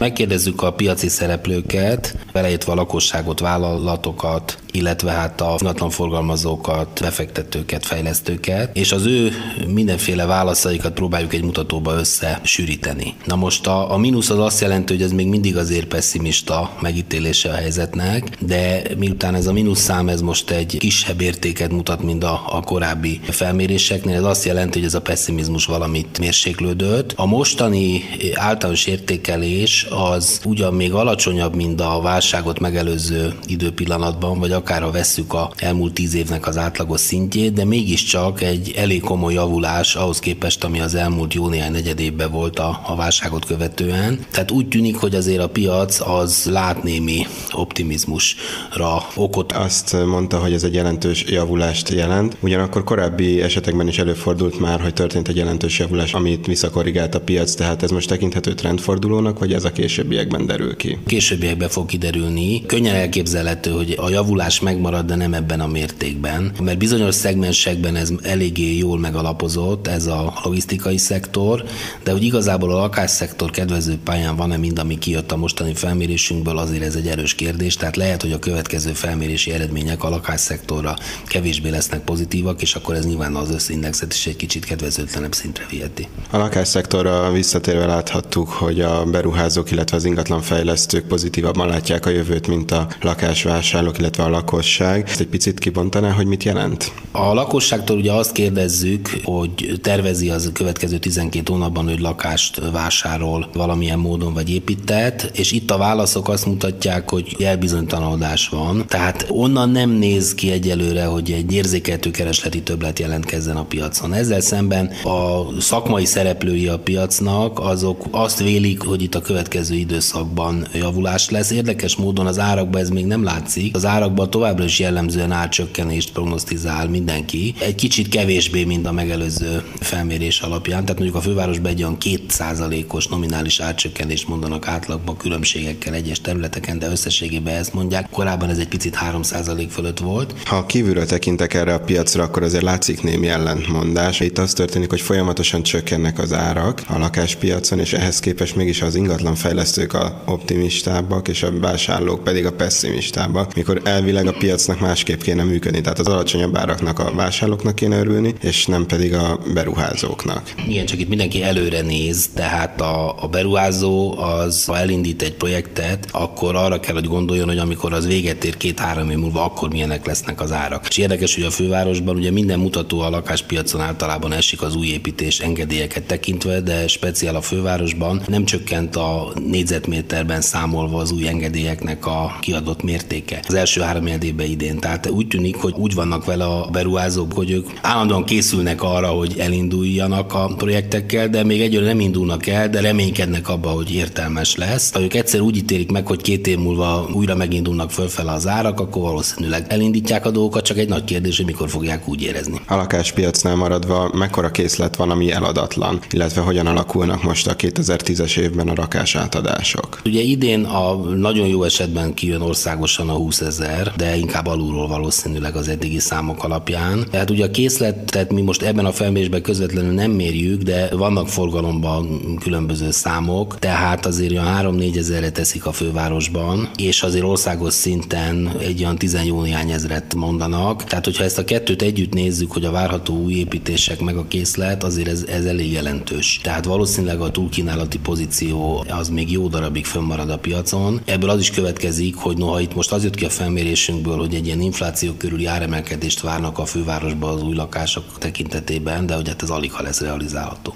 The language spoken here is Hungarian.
Megkérdezzük a piaci szereplőket, beleértve a lakosságot, vállalatokat, illetve hát a ingatlanforgalmazókat, befektetőket, fejlesztőket, és az ő mindenféle válaszaikat próbáljuk egy mutatóba összesűríteni. Na most a mínusz az azt jelenti, hogy ez még mindig azért pessimista megítélése a helyzetnek, de miután ez a mínusz szám ez most egy kisebb értéket mutat, mint a korábbi felméréseknél, ez azt jelenti, hogy ez a pessimizmus valamit mérséklődött. A mostani általános értékelés az ugyan még alacsonyabb, mint a válságot megelőző időpillanatban, vagy akár ha vesszük az elmúlt 10 évnek az átlagos szintjét, de mégiscsak egy elég komoly javulás ahhoz képest, ami az elmúlt jó néhány negyedévben volt a válságot követően. Tehát úgy tűnik, hogy azért a piac az lát némi optimizmusra okot. Azt mondta, hogy ez egy jelentős javulást jelent, ugyanakkor korábbi esetekben is előfordult már, hogy történt egy jelentős javulás, amit visszakorrigált a piac, tehát ez most tekinthető trendfordulónak, vagy ez a későbbiekben derül ki? Későbbiekben fog kiderülni. Könnyen elképzelhető, hogy a javulás megmarad, de nem ebben a mértékben, mert bizonyos szegmensekben ez eléggé jól megalapozott, ez a logisztikai szektor, de hogy igazából a lakásszektor kedvező pályán van-e mind, ami kijött a mostani felmérésünkből, azért ez egy erős kérdés, tehát lehet, hogy a következő felmérési eredmények a lakásszektorra kevésbé lesznek pozitívak, és akkor ez nyilván az összindexet is egy kicsit kedvezőtlenebb szintre viheti. A lakásszektorra visszatérve láthattuk, hogy a beruházók, illetve az ingatlanfejlesztők pozitívabban látják a jövőt, mint a lakásvásárlók, illetve a lakosság. Ezt egy picit kibontaná, hogy mit jelent? A lakosságtól ugye azt kérdezzük, hogy tervezi az következő 12 hónapban, hogy lakást vásárol valamilyen módon vagy építet, és itt a válaszok azt mutatják, hogy elbizonytalanodás van. Tehát onnan nem néz ki egyelőre, hogy egy érzékelhető keresleti többlet jelentkezzen a piacon. Ezzel szemben a szakmai szereplői a piacnak, azok azt vélik, hogy itt a következő időszakban javulás lesz. Érdekes módon az árakban ez még nem látszik. Az árakban továbbra is jellemzően árcsökkenést prognosztizál mindenki. Egy kicsit kevésbé, mint a megelőző felmérés alapján. Tehát mondjuk a fővárosban egy olyan 2%-os nominális árcsökkenést mondanak átlagban különbségekkel egyes területeken, de összességében ezt mondják. Korábban ez egy picit 3% fölött volt. Ha kívülről tekintek erre a piacra, akkor azért látszik némi ellentmondás. Itt az történik, hogy folyamatosan csökkennek az árak a lakáspiacon, és ehhez képest mégis az ingatlanfejlesztők a optimistábbak, és a vásárlók pedig a pessimistábbak, mikor elvileg a piacnak másképp kéne működni. Tehát az alacsonyabb áraknak a vásárlóknak kéne örülni, és nem pedig a beruházóknak. Igen, csak itt mindenki előre néz, tehát a beruházó az, ha elindít egy projektet, akkor arra kell, hogy gondoljon, hogy amikor az véget ér 2-3 év múlva, akkor milyenek lesznek az árak. És érdekes, hogy a fővárosban ugye minden mutató a lakáspiacon általában esik az új építés engedélyeket tekintve, de speciál a fővárosban nem csökkent a négyzetméterben számolva az új engedélyeknek a kiadott mértéke az első 3 évben idén. Tehát úgy tűnik, hogy úgy vannak vele a beruházók, hogy ők állandóan készülnek arra, hogy elinduljanak a projektekkel, de még egyre nem indulnak el, de reménykednek abba, hogy értelmes lesz. Ha ők egyszer úgy ítélik meg, hogy 2 év múlva újra megindulnak fölfele az árak, akkor valószínűleg elindítják a dolgokat, csak egy nagy kérdés, hogy mikor fogják úgy érezni. A lakáspiacnál maradva mekkora készlet van, ami eladatlan, illetve hogyan alakulnak most a 2010-es évben a lakásátadások? Ugye idén a nagyon jó esetben kijön országosan a 20 000, de inkább alulról valószínűleg az eddigi számok alapján. Tehát ugye a készletet mi most ebben a felmérésben közvetlenül nem mérjük, de vannak forgalomban különböző számok, tehát azért olyan 3-4 ezerre teszik a fővárosban, és azért országos szinten egy olyan 10 jó néhány ezret mondanak. Tehát hogyha ezt a kettőt együtt nézzük, hogy a várható új építések meg a készlet, azért ez elég jelentős. Tehát valószínűleg a túlkínálati pozíció az még jó darabig fönnmarad a piacon. Ebből az is következik, hogy noha itt most az jött ki a felmérésünkből, hogy egy ilyen infláció körüli áremelkedést várnak a fővárosban az új lakások tekintetében, de hogy hát ez alig ha lesz realizálható.